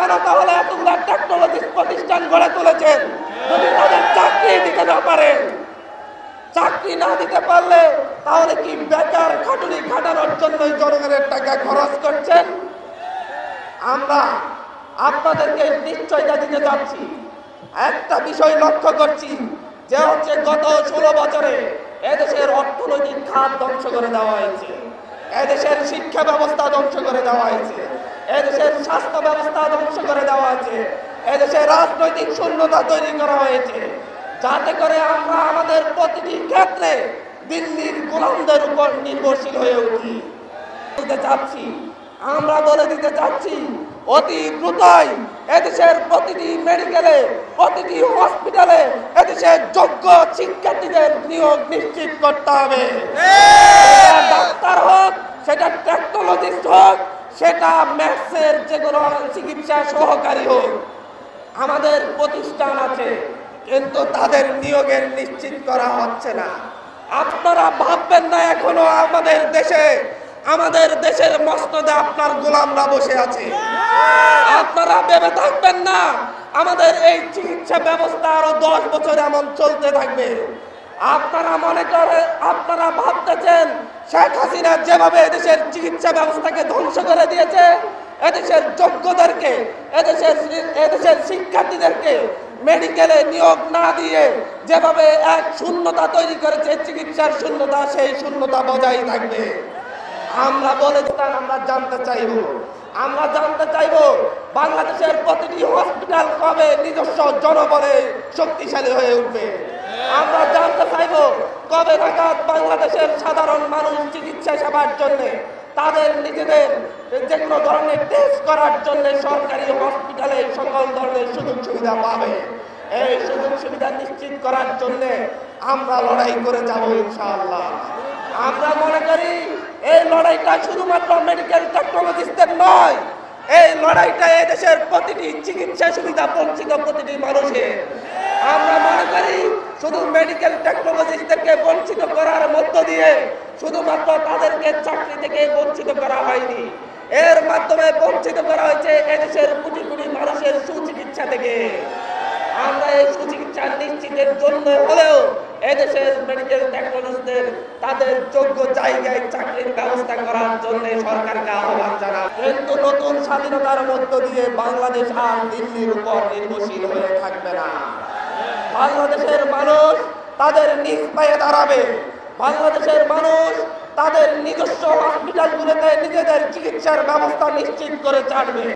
কেন তাহলে এতগুলা টেকনোলজি প্রতিষ্ঠান গড়ে তুলেছেন যদি তাদের চাকরি দিতে না পারেন? চাকরি না দিতে পারলে তাহলে কি বেকার খাটুনি খাটানোর জন্যই জনগণের টাকা খরচ করছেন? আমরা আপনাদেরকে নিশ্চয়তা দিতে যাচ্ছি, একটা বিষয় লক্ষ্য করছি যে হচ্ছে গত 16 বছরে এদেশের অর্থনৈতিক খাত ধ্বংস করে দেওয়া হয়েছে, এদেশের শিক্ষা ব্যবস্থা ধ্বংস করে দেওয়া হয়েছে, এদেশের স্বাস্থ্য ব্যবস্থা ধ্বংস করে দেওয়া হয়েছে, এদেশের রাজনৈতিক শূন্যতা তৈরি করা হয়েছে, যাতে করে আমরা আমাদের প্রতিটি ক্ষেত্রে দিল্লির গোলামদের উপর নির্ভরশীল হয়ে উঠি। আমরা বলে দিতে চাচ্ছি অতি দ্রুতই এদেশের প্রতিটি মেডিকেলে, প্রতিটি হসপিটালে এদেশের যোগ্য শিক্ষার্থীদের নিয়োগ নিশ্চিত করতে হবে। ডাক্তার হোক, সেটা টেকনোলজিস্ট হোক, সেটা ম্যাথসের যে কোনো চিকিৎসা সহকারী হোক, আমাদের প্রতিষ্ঠান আছে কিন্তু তাদের নিয়োগের নিশ্চিত করা হচ্ছে না। আপনারা ভাববেন না এখনো আমাদের দেশের মসনদে আপনার গোলামরা বসে আছে। আপনারা ভেবে থাকবেন না আমাদের এই চিকিৎসা ব্যবস্থা আরো 10 বছর এমন চলতে থাকবে। আপনারা ভাবতেছেন শেখ হাসিনা যেভাবে এদেশের চিকিৎসা ব্যবস্থাকে ধ্বংস করে দিয়েছে, এদেশের যোগ্যদেরকে, এদেশের শিক্ষার্থীদেরকে মেডিকেলে নিয়োগ না দিয়ে যেভাবে এক শূন্যতা তৈরি করেছে, চিকিৎসার শূন্যতা, সেই শূন্যতা বজায় থাকবে। আমরা জানতে চাইব বাংলাদেশের প্রতিটি হসপিটাল কবে নিজস্ব জনবলে শক্তিশালী হয়ে উঠবে। আমরা জানতে চাইব কবে নাগাদ বাংলাদেশের সাধারণ মানুষ চিকিৎসা সেবার জন্য তাদের নিজেদের যে কোনো ধরনের টেস্ট করার জন্য সরকারি হসপিটালে সকল ধরনের সুযোগ সুবিধা পাবে। এই সুযোগ সুবিধা নিশ্চিত করার জন্য আমরা লড়াই করে যাব ইনশাআল্লাহ। আমরা মনে করি এই লড়াইটা শুধুমাত্র মেডিকেল টেকনোলজিস্টদের নয়, এই লড়াইটা এদেশের প্রতিটি চিকিৎসা সুবিধা বঞ্চিত প্রতিটি মানুষের। আমরা মনে করি শুধু মেডিকেল টেকনোলজিস্টদেরকে বঞ্চিত করার মধ্য দিয়ে শুধুমাত্র তাদেরকে চাকরি থেকে বঞ্চিত করা হয়নি, এর মাধ্যমে বঞ্চিত করা হয়েছে এদেশের কোটি কোটি মানুষের সুচিকিৎসা থেকে। আমরা এই সুচিকিৎসা নিশ্চিতের জন্য হলেও এদেশের মেডিকেল টেকনোলজিস্টদের তাদের যোগ্য জায়গায় চাকরির ব্যবস্থা করার জন্য সরকারকে আহ্বান জানাই। কিন্তু নতুন স্বাধীনতার মধ্য দিয়ে বাংলাদেশ আর দিল্লির উপর নির্ভরশীল হয়ে থাকবে না। বাংলাদেশের মানুষ তাদের নিজ পায়ে দাঁড়াবে। বাংলাদেশের মানুষ তাদের নিজস্ব হসপিটালগুলোতে নিজেদের চিকিৎসার ব্যবস্থা নিশ্চিত করে ছাড়বে।